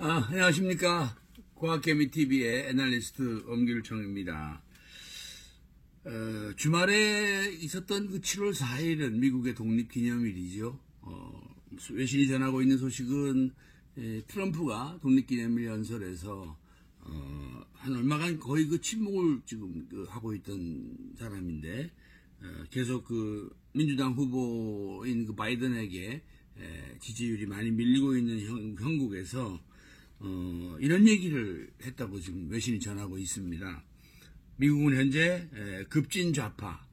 안녕하십니까. 과학개미TV의 애널리스트 엄길청입니다. 주말에 있었던 그 7월 4일은 미국의 독립기념일이죠. 외신이 전하고 있는 소식은 트럼프가 독립기념일 연설에서 한 얼마간 거의 그 침묵을 지금 하고 있던 사람인데, 계속 그 민주당 후보인 그 바이든에게 지지율이 많이 밀리고 있는 형국에서 이런 얘기를 했다고 지금 외신이 전하고 있습니다. 미국은 현재 급진 좌파,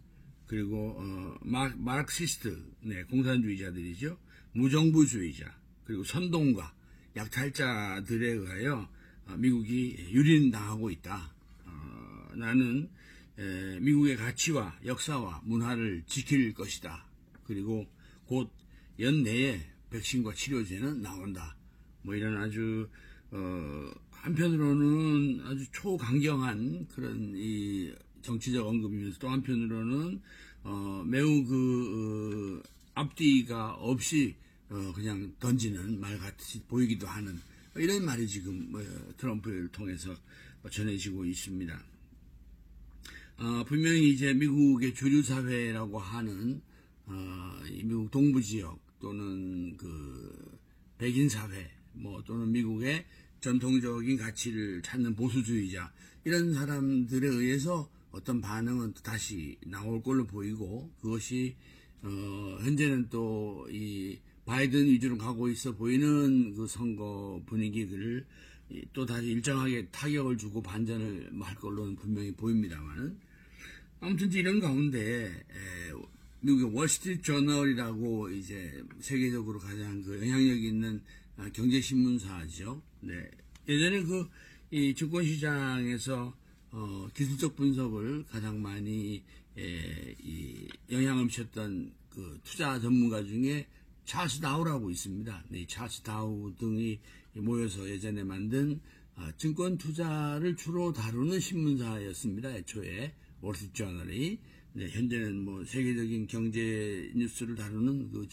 그리고 마르크시스트, 공산주의자들이죠. 무정부주의자, 그리고 선동가, 약탈자들에 의하여 미국이 유린당하고 있다. 나는 미국의 가치와 역사와 문화를 지킬 것이다. 그리고 곧 연내에 백신과 치료제는 나온다. 뭐 이런 아주 한편으로는 아주 초강경한 그런 이 정치적 언급이면서, 또 한편으로는 매우 앞뒤가 없이 그냥 던지는 말 같이 보이기도 하는 이런 말이 지금 트럼프를 통해서 전해지고 있습니다. 분명히 이제 미국의 주류 사회라고 하는 미국 동부 지역 또는 그 백인 사회, 또는 미국의 전통적인 가치를 찾는 보수주의자, 이런 사람들에 의해서 어떤 반응은 다시 나올 걸로 보이고, 그것이 현재는 또 이 바이든 위주로 가고 있어 보이는 그 선거 분위기를 또 다시 일정하게 타격을 주고 반전을 할 걸로는 분명히 보입니다만은, 아무튼 이런 가운데 미국의 월스트리트 저널이라고 이제 세계적으로 가장 그 영향력 있는 경제신문사죠. 예전에 이 증권시장에서 기술적 분석을 가장 많이 영향을 미쳤던 그 투자 전문가 중에 찰스 다우라고 있습니다. 이 찰스 다우 등이 모여서 예전에 만든 증권 투자를 주로 다루는 신문사였습니다. 애초에 월스트리트 저널이. 현재는 세계적인 경제 뉴스를 다루는 그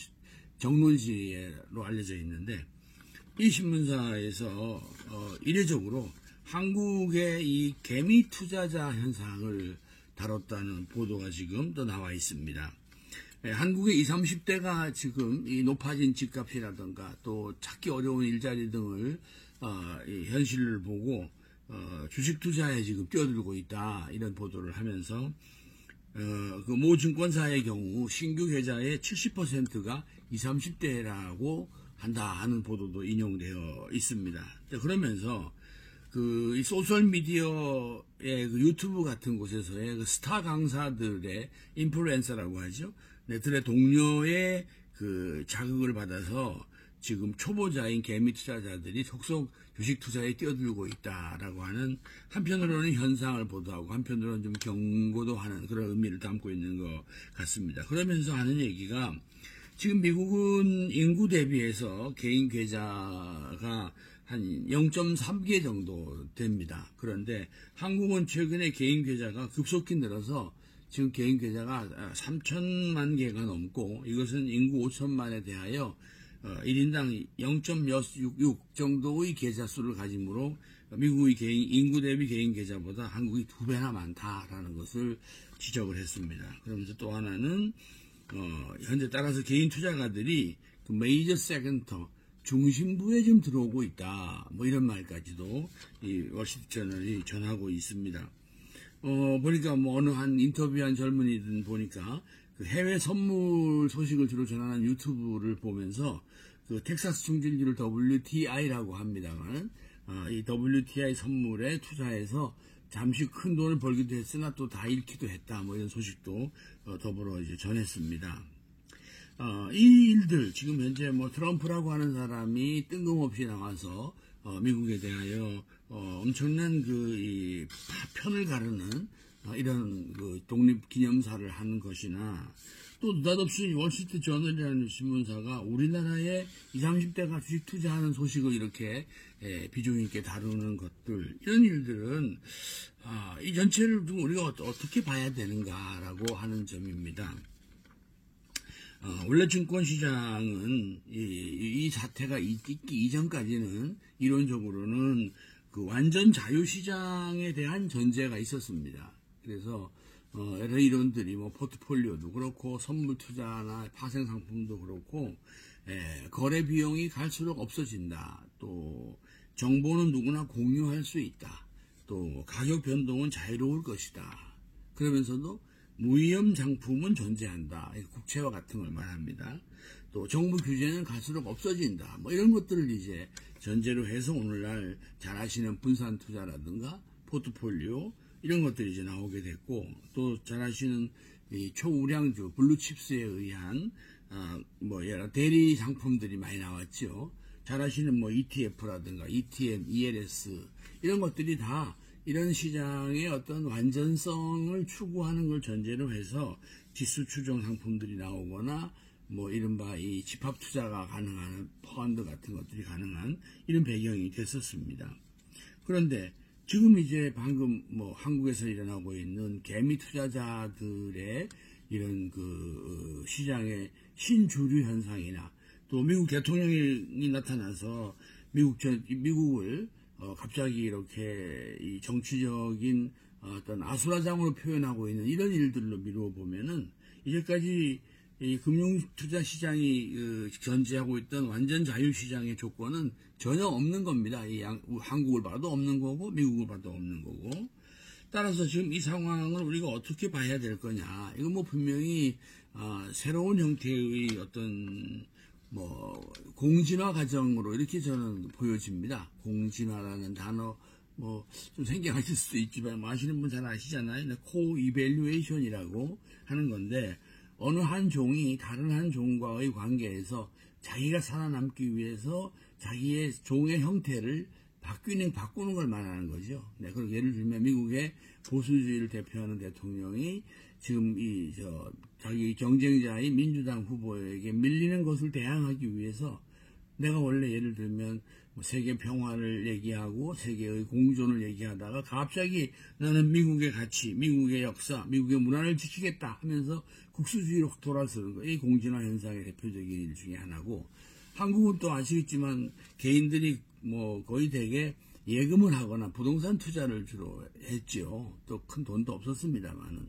정론지로 알려져 있는데, 이 신문사에서 이례적으로 한국의 이 개미 투자자 현상을 다뤘다는 보도가 지금 또 나와 있습니다. 한국의 20, 30대가 지금 이 높아진 집값이라든가 또 찾기 어려운 일자리 등을 이 현실을 보고 주식 투자에 지금 뛰어들고 있다, 이런 보도를 하면서 그 모 증권사의 경우 신규 계좌의 70%가 20, 30대라고 한다 하는 보도도 인용되어 있습니다. 그러면서 이 소셜미디어의 그 유튜브 같은 곳에서의 그 스타 강사들의 인플루엔서라고 하죠. 들의 동료의 그 자극을 받아서 지금 초보자인 개미 투자자들이 속속 주식 투자에 뛰어들고 있다라고 하는, 한편으로는 현상을 보도하고 한편으로는 좀 경고도 하는 그런 의미를 담고 있는 것 같습니다. 그러면서 하는 얘기가, 지금 미국은 인구 대비해서 개인 계좌가 한 0.3개 정도 됩니다. 그런데 한국은 최근에 개인 계좌가 급속히 늘어서 지금 개인 계좌가 3천만 개가 넘고, 이것은 인구 5천만에 대하여 1인당 0.66 정도의 계좌 수를 가지므로 미국의 인구 대비 개인 계좌보다 한국이 2배나 많다라는 것을 지적을 했습니다. 그러면서 또 하나는 현재 따라서 개인 투자가들이 그 메이저 세컨터 중심부에 좀 들어오고 있다, 이런 말까지도 이 월스트리트 저널이 전하고 있습니다. 보니까 어느 한 인터뷰한 젊은이들 보니까 그 해외 선물 소식을 주로 전하는 유튜브를 보면서 그 텍사스 충진주를 WTI라고 합니다만, 이 WTI 선물에 투자해서 잠시 큰 돈을 벌기도 했으나 또 다 잃기도 했다, 이런 소식도 더불어 이제 전했습니다. 이 일들, 지금 현재 트럼프라고 하는 사람이 뜬금없이 나와서 미국에 대하여 엄청난 이 편을 가르는 이런 그 독립기념사를 하는 것이나, 또 느닷없이 월스트리트 저널이라는 신문사가 우리나라의 20, 30대가 주식 투자하는 소식을 이렇게 비중 있게 다루는 것들, 이런 일들은 이 전체를 우리가 어떻게 봐야 되는가라고 하는 점입니다. 원래 증권시장은 이 사태가 있기 이전까지는 이론적으로는 그 완전 자유시장에 대한 전제가 있었습니다. 그래서 여러 이론들이 뭐 포트폴리오도 그렇고 선물 투자나 파생 상품도 그렇고 거래 비용이 갈수록 없어진다. 또 정보는 누구나 공유할 수 있다. 또 가격 변동은 자유로울 것이다. 그러면서도 무위험 장품은 존재한다. 국채와 같은 걸 말합니다. 또 정부 규제는 갈수록 없어진다. 뭐 이런 것들을 이제 전제로 해서 오늘날 잘 아시는 분산 투자라든가 포트폴리오 이런 것들이 이제 나오게 됐고, 또 잘 아시는 이 초우량주 블루칩스에 의한 뭐 여러 대리 상품들이 많이 나왔죠. 잘 아시는 뭐 ETF라든가 ETN, ELS 이런 것들이 다 이런 시장의 어떤 완전성을 추구하는 걸 전제로 해서 지수 추종 상품들이 나오거나 뭐 이른바 이 집합 투자가 가능한 펀드 같은 것들이 가능한 이런 배경이 됐었습니다. 그런데 지금 이제 방금 뭐 한국에서 일어나고 있는 개미 투자자들의 이런 그 시장의 신주류 현상이나 또 미국 대통령이 나타나서 미국을 갑자기 이렇게 이 정치적인 어떤 아수라장으로 표현하고 있는 이런 일들로 미루어 보면은 이제까지 이 금융투자 시장이 전제하고 있던 완전 자유시장의 조건은 전혀 없는 겁니다. 한국을 봐도 없는 거고 미국을 봐도 없는 거고. 따라서 지금 이 상황을 우리가 어떻게 봐야 될 거냐. 이거 뭐 분명히 새로운 형태의 어떤 뭐 공진화 과정으로 이렇게 저는 보여집니다. 공진화라는 단어 뭐 좀 생경하실 수도 있지만 뭐 아시는 분 잘 아시잖아요. 코이밸류에이션이라고 하는 건데 어느 한 종이 다른 한 종과의 관계에서 자기가 살아남기 위해서 자기의 종의 형태를 바꾸는 걸 말하는 거죠. 네, 그리고 예를 들면 미국의 보수주의를 대표하는 대통령이 지금 자기 경쟁자의 민주당 후보에게 밀리는 것을 대항하기 위해서 내가 원래 예를 들면 뭐 세계 평화를 얘기하고 세계의 공존을 얘기하다가 갑자기 나는 미국의 가치, 미국의 역사, 미국의 문화를 지키겠다 하면서 국수주의로 돌아서는 거. 이 공진화 현상의 대표적인 일 중에 하나고, 한국은 또 아시겠지만 개인들이 뭐 거의 대개 예금을 하거나 부동산 투자를 주로 했죠. 또 큰 돈도 없었습니다만은.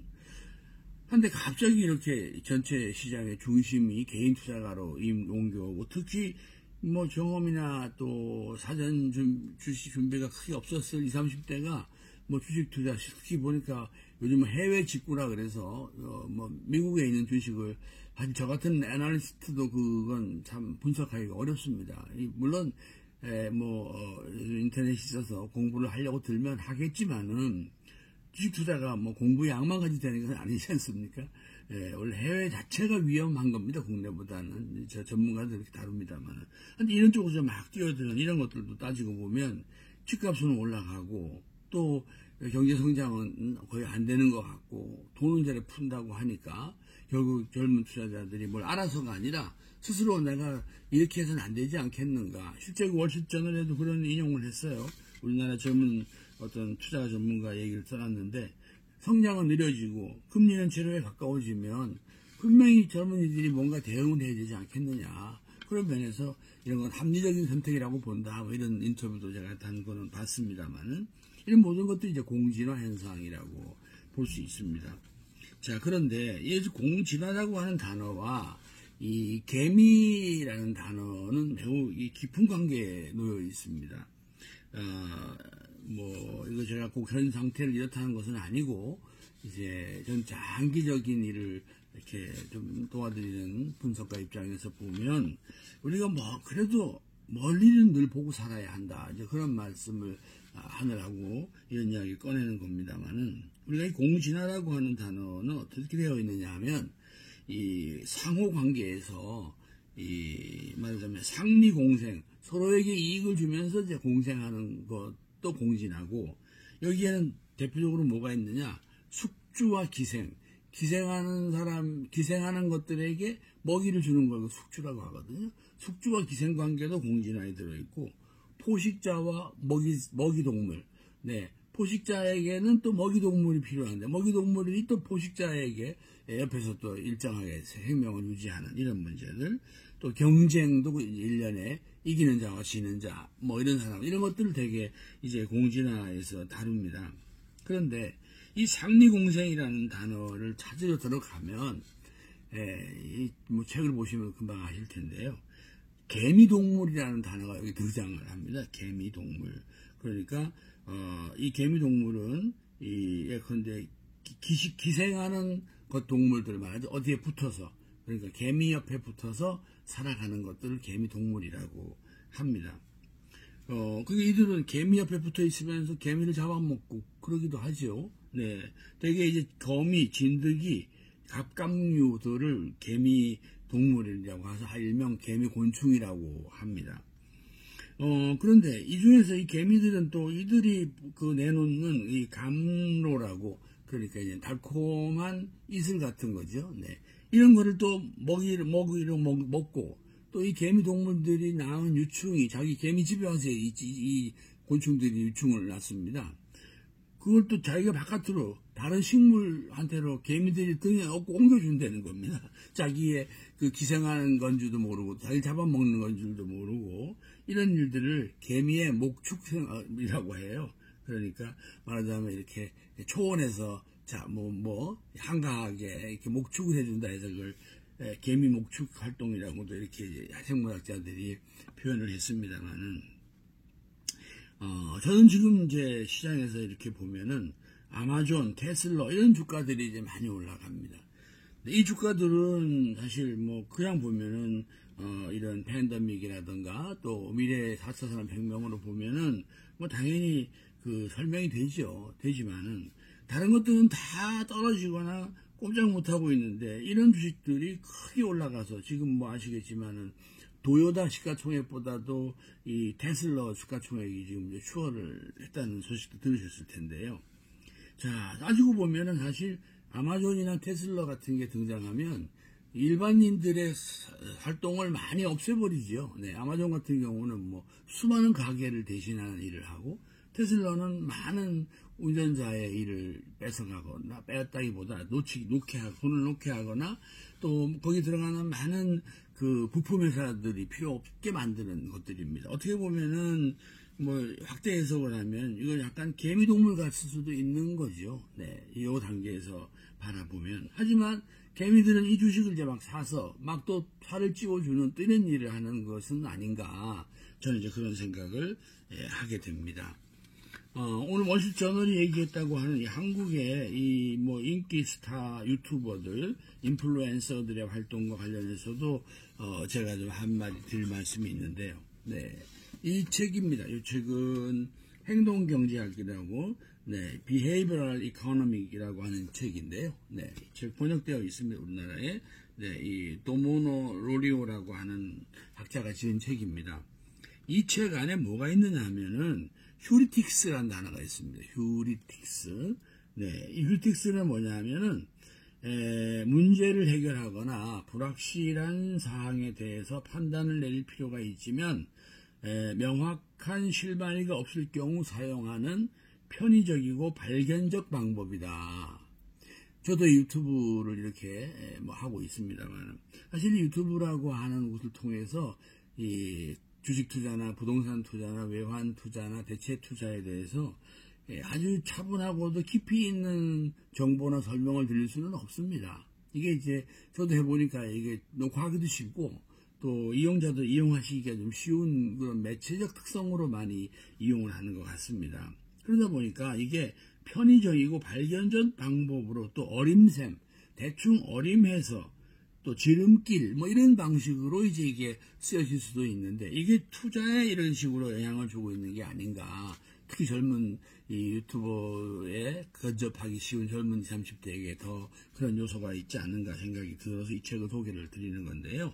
근데 갑자기 이렇게 전체 시장의 중심이 개인 투자가로 옮겨오고, 특히 뭐 경험이나 또 사전 주식 준비가 크게 없었을 20, 30대가 뭐 주식 투자, 특히 보니까 요즘 해외 직구라 그래서 뭐 미국에 있는 주식을 한 저 같은 애널리스트도 그건 참 분석하기가 어렵습니다. 물론 인터넷이 있어서 공부를 하려고 들면 하겠지만은 주식 투자가 뭐 공부에 악마까지 되는 건 아니지 않습니까? 원래 해외 자체가 위험한 겁니다. 국내보다는. 저 전문가들 이렇게 다룹니다만. 근데 이런 쪽으로 막 뛰어드는 이런 것들도 따지고 보면 집값은 올라가고 또 경제 성장은 거의 안 되는 것 같고 돈은 잘 푼다고 하니까 결국 젊은 투자자들이 뭘 알아서가 아니라 스스로 내가 이렇게 해서는 안 되지 않겠는가. 실제 월스트저널에도 그런 인용을 했어요. 우리나라 젊은 어떤 투자 전문가 얘기를 써놨는데 성장은 느려지고 금리는 제로에 가까워지면 분명히 젊은이들이 뭔가 대응을 해야 되지 않겠느냐. 그런 면에서 이런 건 합리적인 선택이라고 본다. 뭐 이런 인터뷰도 제가 단 거는 봤습니다만은 이런 모든 것들이 이제 공진화 현상이라고 볼 수 있습니다. 자, 그런데 이 공진화라고 하는 단어와 이 개미라는 단어는 매우 깊은 관계에 놓여 있습니다. 이거 제가 꼭 현 상태를 이렇다는 것은 아니고, 이제 전 장기적인 일을 이렇게 좀 도와드리는 분석가 입장에서 보면, 우리가 그래도 멀리는 늘 보고 살아야 한다. 이제 그런 말씀을 하느라고 이런 이야기 꺼내는 겁니다만은, 우리가 이 공진화라고 하는 단어는 어떻게 되어 있느냐 하면, 이 상호 관계에서 말하자면 상리 공생, 서로에게 이익을 주면서 이제 공생하는 것도 공진하고, 여기에는 대표적으로 뭐가 있느냐? 숙주와 기생. 기생하는 것들에게 먹이를 주는 걸 숙주라고 하거든요. 숙주와 기생 관계도 공진화에 들어있고, 포식자와 먹이동물, 포식자에게는 또 먹이동물이 필요한데 먹이동물이 또 포식자에게 옆에서 또 일정하게 생명을 유지하는 이런 문제들, 또 경쟁도 일련에 이기는 자와 지는 자, 뭐 이런 사람, 이런 것들을 되게 이제 공진화해서 다룹니다. 그런데 이 상리공생이라는 단어를 찾으러 들어가면, 뭐 책을 보시면 금방 아실 텐데요. 개미동물이라는 단어가 여기 등장을 합니다. 개미동물. 그러니까, 이 개미동물은, 예컨대 기생하는 동물들 말하죠. 어디에 붙어서, 그러니까 개미 옆에 붙어서 살아가는 것들을 개미동물이라고 합니다. 그게 이들은 개미 옆에 붙어 있으면서 개미를 잡아먹고 그러기도 하죠. 네. 되게 이제 거미, 진드기, 갑각류들을 개미 동물이라고 해서 일명 개미 곤충이라고 합니다. 그런데 이 중에서 이 개미들은 또 이들이 내놓는 이 감로라고, 그러니까 이제 달콤한 이슬 같은 거죠. 네. 이런 거를 또 먹이로 먹고, 또 이 개미 동물들이 낳은 유충이 자기 개미 집에 와서 이 곤충들이 유충을 낳습니다. 그걸 또 자기가 바깥으로 다른 식물한테로 개미들이 등에 업고 옮겨준다는 겁니다. 자기의 기생하는 건지도 모르고 자기 잡아먹는 건지도 모르고, 이런 일들을 개미의 목축이라고 해요. 그러니까 말하자면 이렇게 초원에서 한가하게 이렇게 목축을 해준다 해서 그걸 개미 목축 활동이라고도 이렇게 생물학자들이 표현을 했습니다만은, 저는 지금 이제 시장에서 이렇게 보면은 아마존, 테슬라 이런 주가들이 이제 많이 올라갑니다. 이 주가들은 사실 뭐 그냥 보면은 이런 팬데믹이라든가 또 미래 4차 산업혁명으로 보면은 뭐 당연히 설명이 되지만은 다른 것들은 다 떨어지거나 꼼짝 못하고 있는데, 이런 주식들이 크게 올라가서 지금 뭐 아시겠지만은 도요타 시가총액보다도 이 테슬라 시가총액이 지금 이제 추월을 했다는 소식도 들으셨을 텐데요. 자, 따지고 보면은 사실 아마존이나 테슬라 같은 게 등장하면 일반인들의 활동을 많이 없애버리죠. 네, 아마존 같은 경우는 뭐 수많은 가게를 대신하는 일을 하고, 테슬라는 많은 운전자의 일을 뺏어가거나, 빼앗다기보다 손을 놓게 하거나, 또 거기 들어가는 많은 부품 회사들이 필요 없게 만드는 것들입니다. 어떻게 보면은 뭐 확대 해석을 하면 이건 약간 개미동물 같을 수도 있는 거죠. 네, 이 단계에서 바라보면. 하지만 개미들은 이 주식을 이제 막 사서 막 또 살을 찌워주는 이런 일을 하는 것은 아닌가, 저는 이제 그런 생각을 하게 됩니다. 오늘 월스트저널이 얘기했다고 하는 이 한국의 뭐 인기 스타 유튜버들, 인플루엔서들의 활동과 관련해서도 제가 좀 한마디 드릴 말씀이 있는데요. 네, 이 책입니다. 이 책은 행동경제학이라고, 네, Behavioral Economic이라고 하는 책인데요. 네, 이 책 번역되어 있습니다. 우리나라에. 네, 이 도모노 로리오라고 하는 학자가 지은 책입니다. 이 책 안에 뭐가 있느냐 하면은 휴리틱스라는 단어가 있습니다. 휴리틱스. 네, 이 휴리틱스는 뭐냐 하면은 문제를 해결하거나 불확실한 사항에 대해서 판단을 내릴 필요가 있지만 명확한 실마리가 없을 경우 사용하는 편의적이고 발견적 방법이다. 저도 유튜브를 이렇게 뭐 하고 있습니다만, 사실 유튜브라고 하는 것을 통해서 이 주식 투자나 부동산 투자나 외환 투자나 대체 투자에 대해서 아주 차분하고도 깊이 있는 정보나 설명을 드릴 수는 없습니다. 이게 이제 저도 해보니까 이게 녹화하기도 쉽고, 또 이용자도 이용하시기가 좀 쉬운 그런 매체적 특성으로 많이 이용을 하는 것 같습니다. 그러다 보니까 이게 편의적이고 발견적 방법으로, 또 어림셈, 대충 어림해서, 또 지름길 뭐 이런 방식으로 이제 이게 쓰여질 수도 있는데, 이게 투자에 이런 식으로 영향을 주고 있는 게 아닌가. 특히 젊은 이 유튜버에 근접하기 쉬운 젊은 20, 30대에게 더 그런 요소가 있지 않는가 생각이 들어서 이 책을 소개를 드리는 건데요.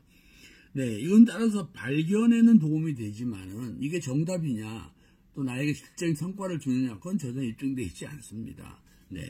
네, 이건 따라서 발견에는 도움이 되지만은 이게 정답이냐, 또 나에게 실질적인 성과를 주느냐, 그건 전혀 입증되어 있지 않습니다. 네.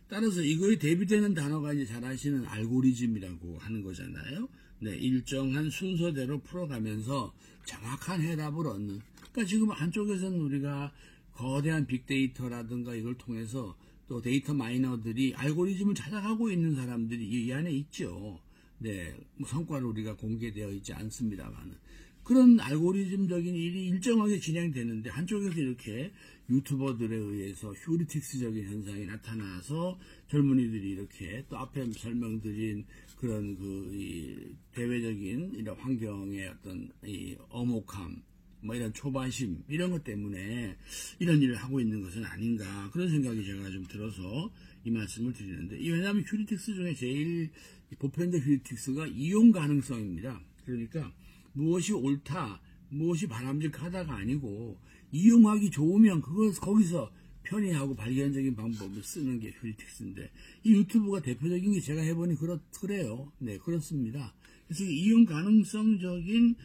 따라서 이거에 대비되는 단어가 이제 잘 아시는 알고리즘이라고 하는 거잖아요. 네, 일정한 순서대로 풀어가면서 정확한 해답을 얻는. 그러니까 지금 한쪽에서는 우리가 거대한 빅데이터라든가 이걸 통해서 또 데이터 마이너들이 알고리즘을 찾아가고 있는 사람들이 이 안에 있죠. 네, 뭐 성과를 우리가 공개되어 있지 않습니다만 그런 알고리즘적인 일이 일정하게 진행되는데 한쪽에서 이렇게 유튜버들에 의해서 휴리틱스적인 현상이 나타나서 젊은이들이 이렇게 또 앞에 설명드린 그런 이 대외적인 이런 환경의 어떤 이 엄혹함 뭐 이런 초반심 이런 것 때문에 이런 일을 하고 있는 것은 아닌가 그런 생각이 제가 좀 들어서 이 말씀을 드리는데 왜냐하면 휴리틱스 중에 제일 보편적 휴리틱스가 이용 가능성입니다. 그러니까 무엇이 옳다 무엇이 바람직하다가 아니고 이용하기 좋으면 거기서 편의하고 발견적인 방법을 쓰는 게 휴리틱스인데 이 유튜브가 대표적인 게 제가 해보니 그래요. 네, 그렇습니다. 그래서 이용 가능성적인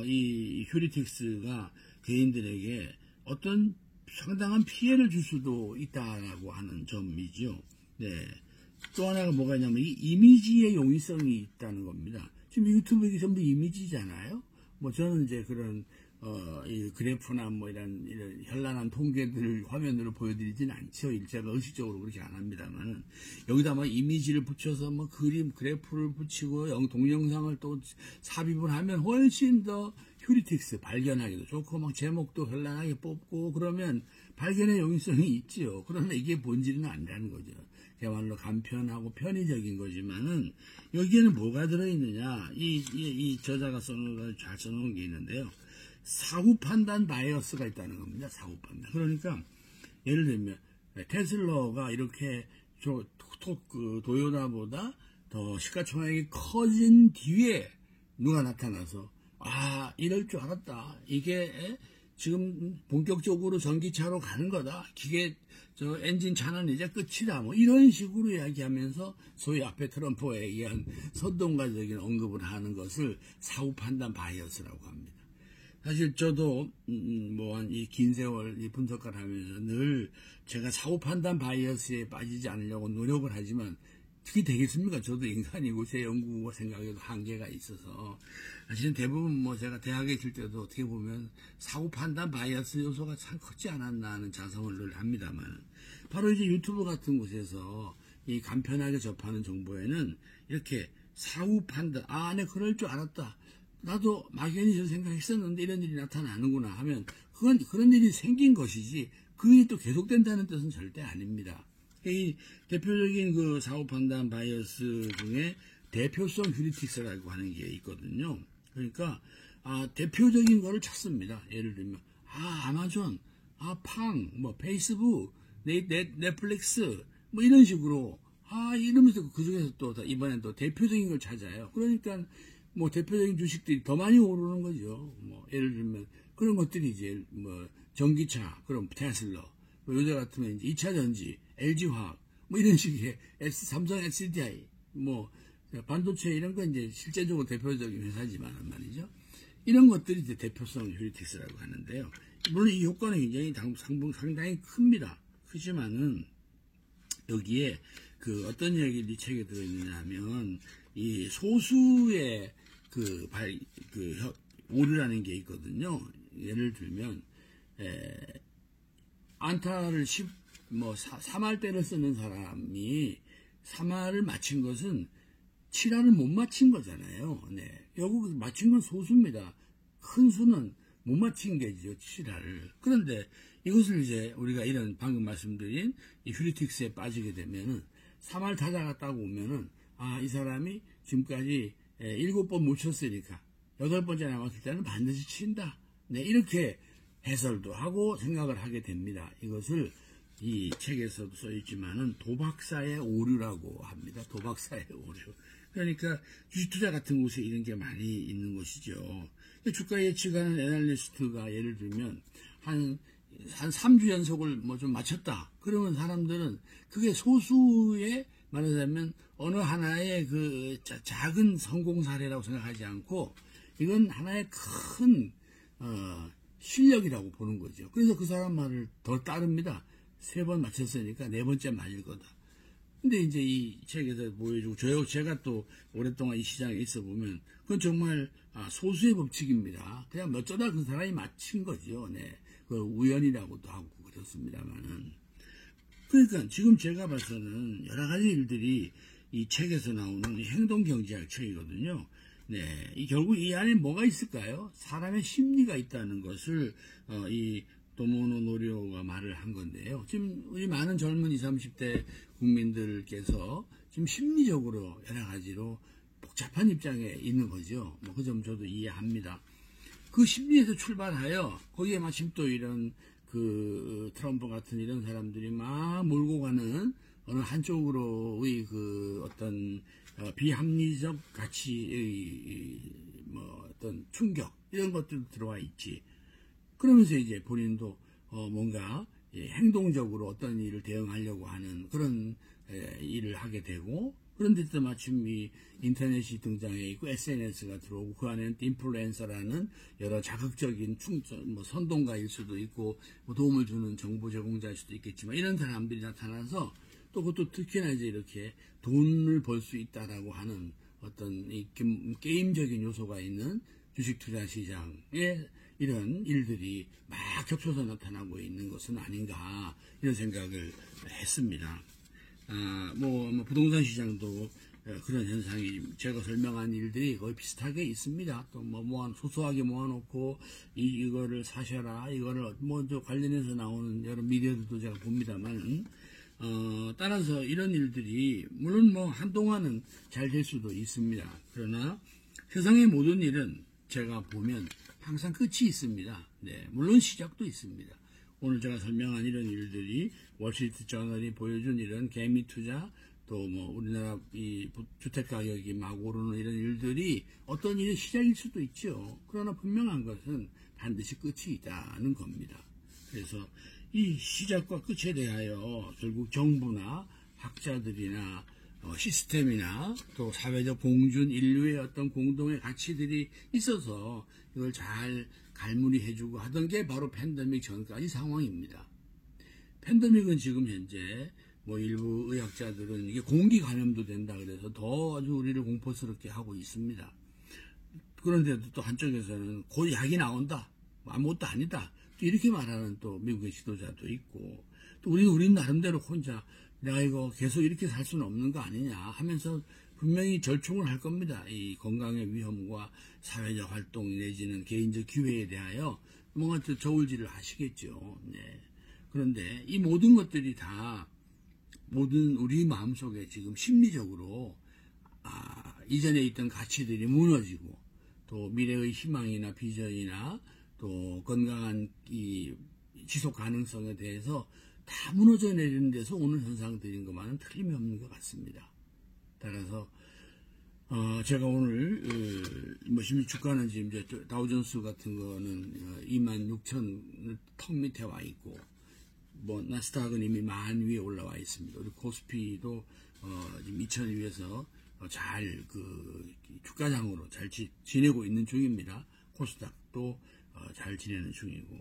이 휴리틱스가 개인들에게 어떤 상당한 피해를 줄 수도 있다라고 하는 점이죠. 네. 또 하나가 뭐가 있냐면 이 이미지의 용이성이 있다는 겁니다. 지금 유튜브 이게 전부 이미지잖아요. 뭐 저는 이제 그런 이 그래프나 뭐 이런 현란한 통계들을 화면으로 보여드리진 않죠. 제가 의식적으로 그렇게 안 합니다만은 여기다 막 이미지를 붙여서 뭐 그림, 그래프를 붙이고 동영상을 또 삽입을 하면 훨씬 더 휴리틱스 발견하기도 좋고 막 제목도 현란하게 뽑고 그러면 발견의 용이성이 있지요. 그러나 이게 본질은 아니라는 거죠. 그야말로 간편하고 편의적인 거지만은 여기에는 뭐가 들어있느냐 이 저자가 잘 써놓은 게 있는데요. 사후 판단 바이어스가 있다는 겁니다. 사후 판단. 그러니까 예를 들면 테슬라가 이렇게 도요타보다 더 시가총액이 커진 뒤에 누가 나타나서 이럴 줄 알았다. 이게 지금 본격적으로 전기차로 가는 거다. 엔진차는 이제 끝이다. 뭐 이런 식으로 이야기하면서 소위 앞에 트럼프에 의한 선동가적인 언급을 하는 것을 사후 판단 바이어스라고 합니다. 사실 저도 이 긴 세월 이 분석을 하면서 늘 제가 사후 판단 바이어스에 빠지지 않으려고 노력을 하지만 그게 되겠습니까? 저도 인간이고 제 연구 생각에도 한계가 있어서 사실은 대부분 제가 대학에 있을 때도 어떻게 보면 사후 판단 바이어스 요소가 참 크지 않았나 하는 자성을 늘 합니다만 바로 이제 유튜브 같은 곳에서 이 간편하게 접하는 정보에는 이렇게 사후 판단 내가 그럴 줄 알았다. 나도 막연히 저 생각했었는데 이런 일이 나타나는구나 하면 그런 일이 생긴 것이지 그게 또 계속된다는 뜻은 절대 아닙니다. 이 대표적인 그 사후 판단 바이어스 중에 대표성 휴리틱스라고 하는 게 있거든요. 그러니까 대표적인 거를 찾습니다. 예를 들면 아마존, 페이스북, 넷플릭스 뭐 이런 식으로 이러면서 그 중에서 또 이번엔 또 대표적인 걸 찾아요. 그러니까 뭐 대표적인 주식들이 더 많이 오르는 거죠. 뭐 예를 들면 그런 것들이 이제 뭐 전기차, 그럼 테슬라, 뭐 요새 같으면 이제 2차 전지, LG화학, 뭐 이런 식의 삼성 SDI, 뭐 반도체 이런 건 이제 실제적으로 대표적인 회사지만 말이죠. 이런 것들이 이제 대표성 휴리틱스라고 하는데요. 물론 이 효과는 굉장히 상당히 큽니다. 크지만은 여기에 그 어떤 얘기를 이 책에 들어있느냐 하면 이 소수의 오류라는 게 있거든요. 예를 들면 안타를 3할대를 쓰는 사람이 3할을 맞힌 것은 7할을 못 맞힌 거잖아요. 네. 여기 맞힌 건 소수입니다. 큰 수는 못 맞힌 게죠. 7할을. 그런데 이것을 이제 우리가 이런 방금 말씀드린 이 휴리틱스에 빠지게 되면은 3할 타자가 따고 오면은 이 사람이 지금까지 7번 못 쳤으니까 8번째 남았을 때는 반드시 친다. 네, 이렇게 해설도 하고 생각을 하게 됩니다. 이것을 이 책에서도 써있지만은 도박사의 오류라고 합니다. 도박사의 오류. 그러니까 주식투자 같은 곳에 이런 게 많이 있는 것이죠. 주가 예측하는 애널리스트가 예를 들면 한 3주 연속을 좀 맞췄다. 그러면 사람들은 그게 소수의 말하자면 어느 하나의 그 작은 성공 사례라고 생각하지 않고 이건 하나의 큰 실력이라고 보는 거죠. 그래서 그 사람 말을 더 따릅니다. 3번 맞췄으니까 4번째 맞을 거다. 근데 이제 이 책에서 보여주고 제가 또 오랫동안 이 시장에 있어 보면 그건 정말 소수의 법칙입니다. 그냥 어쩌다 그 사람이 맞힌 거죠. 네. 그 우연이라고도 하고 그렇습니다만은. 그러니까 지금 제가 봐서는 여러 가지 일들이 이 책에서 나오는 행동경제학 책이거든요. 네, 결국 이 안에 뭐가 있을까요? 사람의 심리가 있다는 것을 이 도모노 노리오가 말을 한 건데요. 지금 우리 많은 젊은 20, 30대 국민들께서 지금 심리적으로 여러 가지로 복잡한 입장에 있는 거죠. 그 점 저도 이해합니다. 그 심리에서 출발하여 거기에 마침 또 이런 그 트럼프 같은 이런 사람들이 막 몰고 가는 어느 한쪽으로의 그 어떤 비합리적 가치의 뭐 어떤 충격 이런 것들도 들어와 있지. 그러면서 이제 본인도 뭔가 행동적으로 어떤 일을 대응하려고 하는 그런 일을 하게 되고, 그런데 또 마침 이 인터넷이 등장해 있고 SNS가 들어오고 그 안에는 인플루엔서라는 여러 자극적인 뭐 선동가일 수도 있고 뭐 도움을 주는 정보 제공자일 수도 있겠지만 이런 사람들이 나타나서 또 그것도 특히나 이제 이렇게 돈을 벌 수 있다라고 하는 어떤 이 게임적인 요소가 있는 주식 투자 시장에 이런 일들이 막 겹쳐서 나타나고 있는 것은 아닌가 이런 생각을 했습니다. 뭐 부동산 시장도 그런 현상이 제가 설명한 일들이 거의 비슷하게 있습니다. 또 소소하게 모아놓고 이거를 사셔라, 이거를 관련해서 나오는 여러 미디어들도 제가 봅니다만, 따라서 이런 일들이 물론 한동안은 잘 될 수도 있습니다. 그러나 세상의 모든 일은 제가 보면 항상 끝이 있습니다. 네, 물론 시작도 있습니다. 오늘 제가 설명한 이런 일들이 월스트리트 저널이 보여준 이런 개미 투자, 또 우리나라 이 주택 가격이 막 오르는 이런 일들이 어떤 일의 시작일 수도 있죠. 그러나 분명한 것은 반드시 끝이 있다는 겁니다. 그래서 이 시작과 끝에 대하여 결국 정부나 학자들이나 시스템이나 또 사회적 공준, 인류의 어떤 공동의 가치들이 있어서 이걸 잘 갈무리해주고 하던 게 바로 팬데믹 전까지 상황입니다. 팬데믹은 지금 현재 일부 의학자들은 이게 공기 감염도 된다 그래서 더 아주 우리를 공포스럽게 하고 있습니다. 그런데도 또 한쪽에서는 곧 약이 나온다, 아무것도 아니다, 또 이렇게 말하는 또 미국의 지도자도 있고, 또 우리는 나름대로 혼자 내가 이거 계속 이렇게 살 수는 없는 거 아니냐 하면서 분명히 절충을 할 겁니다. 이 건강의 위험과 사회적 활동 내지는 개인적 기회에 대하여 뭔가 저울질을 하시겠죠. 네. 그런데 이 모든 것들이 다 모든 우리 마음속에 지금 심리적으로 이전에 있던 가치들이 무너지고 또 미래의 희망이나 비전이나 또 건강한 이 지속 가능성에 대해서 다 무너져 내리는 데서 오는 현상들인 것만은 틀림이 없는 것 같습니다. 따라서 제가 오늘 주가는 지금 이제 다우존스 같은 거는 26,000 턱 밑에 와 있고, 나스닥은 이미 10,000 위에 올라와 있습니다. 그리고 코스피도 지금 2,000 위에서 잘 주가장으로 잘 지내고 있는 중입니다. 코스닥도 잘 지내는 중이고,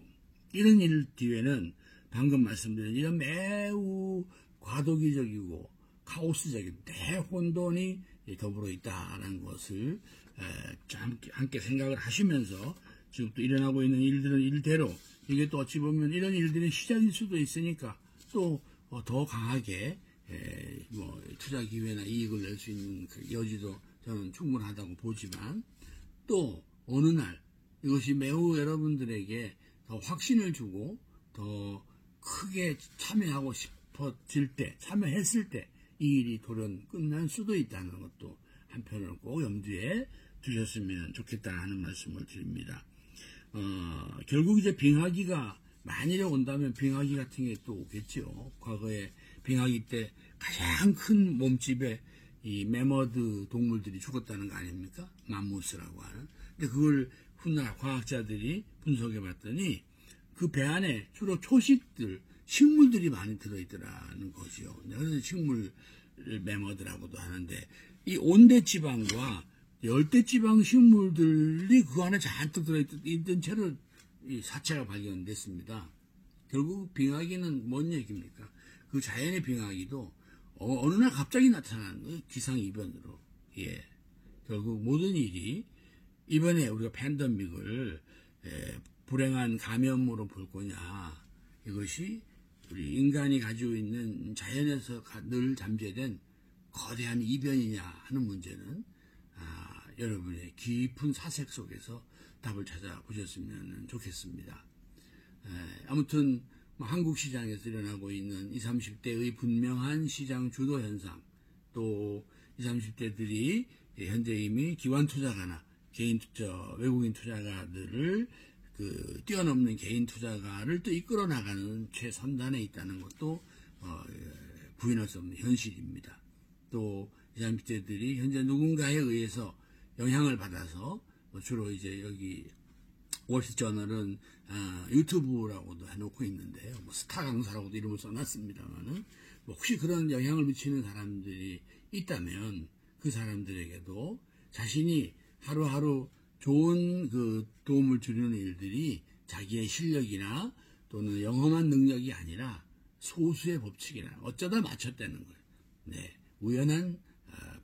이런 일 뒤에는 방금 말씀드린 이런 매우 과도기적이고 카오스적인 대혼돈이 더불어 있다는 것을 함께 생각을 하시면서 지금 또 일어나고 있는 일들은 일대로 이게 또 어찌 보면 이런 일들의 시작일 수도 있으니까 또 더 강하게 투자 기회나 이익을 낼 수 있는 그 여지도 저는 충분하다고 보지만, 또 어느 날 이것이 매우 여러분들에게 더 확신을 주고 더 크게 참여하고 싶어질 때, 참여했을 때 이 일이 돌연 끝날 수도 있다는 것도 한편으로 꼭 염두에 두셨으면 좋겠다는 말씀을 드립니다. 결국 이제 빙하기가 만일에 온다면 빙하기 같은 게 또 오겠죠. 과거에 빙하기 때 가장 큰 몸집의 이 매머드 동물들이 죽었다는 거 아닙니까? 맘무스라고 하는. 근데 그걸 훗날 과학자들이 분석해 봤더니 그 배 안에 주로 초식들, 식물들이 많이 들어있더라는 거죠. 그래서 식물 매머드라고도 하는데, 이 온대지방과 열대지방 식물들이 그 안에 잔뜩 들어있던 채로 이 사체가 발견됐습니다. 결국 빙하기는 뭔 얘기입니까? 그 자연의 빙하기도 어느 날 갑자기 나타나는 기상이변으로, 결국 모든 일이 이번에 우리가 팬데믹을 불행한 감염으로 볼 거냐, 이것이 우리 인간이 가지고 있는 자연에서 늘 잠재된 거대한 이변이냐 하는 문제는 여러분의 깊은 사색 속에서 답을 찾아보셨으면 좋겠습니다. 아무튼 한국 시장에서 일어나고 있는 20, 30대의 분명한 시장 주도 현상, 또 20, 30대들이 현재 이미 기관 투자가나 개인 투자, 외국인 투자가들을 뛰어넘는 개인 투자가를 또 이끌어 나가는 최선단에 있다는 것도 부인할 수 없는 현실입니다. 또 20, 30대들이 현재 누군가에 의해서 영향을 받아서 주로 이제 여기 월스트저널은 유튜브라고도 해놓고 있는데요. 스타 강사라고도 이름을 써놨습니다만은 혹시 그런 영향을 미치는 사람들이 있다면 그 사람들에게도 자신이 하루하루 좋은 도움을 주려는 일들이 자기의 실력이나 또는 영험한 능력이 아니라 소수의 법칙이나 어쩌다 맞췄다는 거예요. 네, 우연한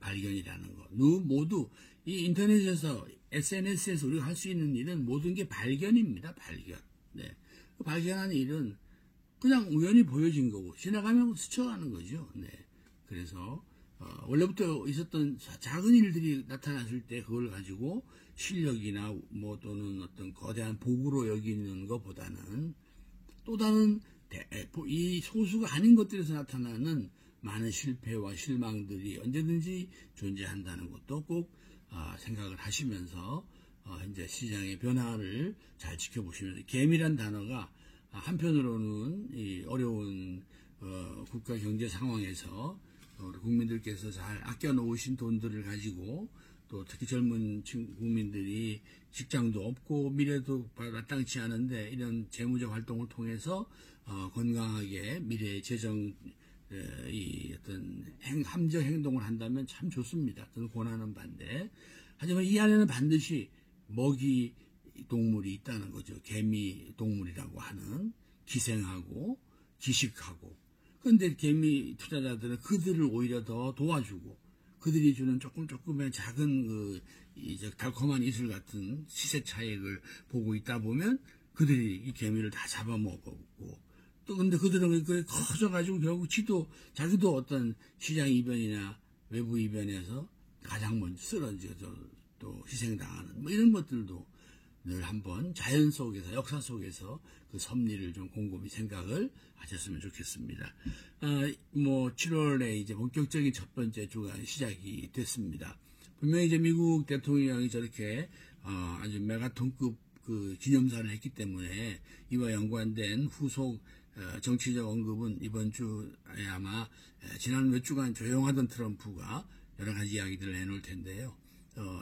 발견이라는 거. 모두 이 인터넷에서 SNS에서 우리가 할 수 있는 일은 모든 게 발견입니다. 발견. 네, 그 발견한 일은 그냥 우연히 보여진 거고 지나가면 스쳐가는 거죠. 네, 그래서 원래부터 있었던 작은 일들이 나타났을 때 그걸 가지고 실력이나 또는 어떤 거대한 복으로 여기는 것보다는 또 다른 이 소수가 아닌 것들에서 나타나는 많은 실패와 실망들이 언제든지 존재한다는 것도 꼭 생각을 하시면서 현재 시장의 변화를 잘 지켜보시면서 개미란 단어가 한편으로는 이 어려운 국가 경제 상황에서 우리 국민들께서 잘 아껴 놓으신 돈들을 가지고 또 특히 젊은 국민들이 직장도 없고 미래도 마땅치 않은데 이런 재무적 활동을 통해서 건강하게 미래의 재정 이 어떤 함정 행동을 한다면 참 좋습니다. 저는 권하는 반대. 하지만 이 안에는 반드시 먹이 동물이 있다는 거죠. 개미 동물이라고 하는 기생하고 기식하고. 그런데 개미 투자자들은 그들을 오히려 더 도와주고 그들이 주는 조금의 작은 이제 달콤한 이슬 같은 시세 차익을 보고 있다 보면 그들이 이 개미를 다 잡아먹고 또 근데 그들은 그게 커져가지고 결국 자기도 어떤 시장 이변이나 외부 이변에서 가장 먼저 쓰러져서 또 희생당하는 이런 것들도 늘 한번 자연 속에서 역사 속에서 그 섭리를 좀 곰곰이 생각을 하셨으면 좋겠습니다. 7월에 이제 본격적인 첫 번째 주가 시작이 됐습니다. 분명히 이제 미국 대통령이 저렇게 아주 메가톤급 기념사를 했기 때문에 이와 연관된 후속 정치적 언급은 이번 주에 아마 지난 몇 주간 조용하던 트럼프가 여러 가지 이야기들을 내놓을 텐데요.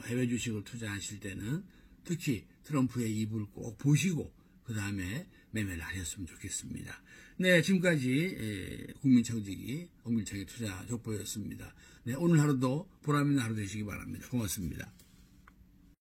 해외 주식을 투자하실 때는 특히 트럼프의 입을 꼭 보시고 그 다음에 매매를 하셨으면 좋겠습니다. 네, 지금까지 국민청지기 엄길창의 투자 족보였습니다. 네, 오늘 하루도 보람 있는 하루 되시기 바랍니다. 고맙습니다.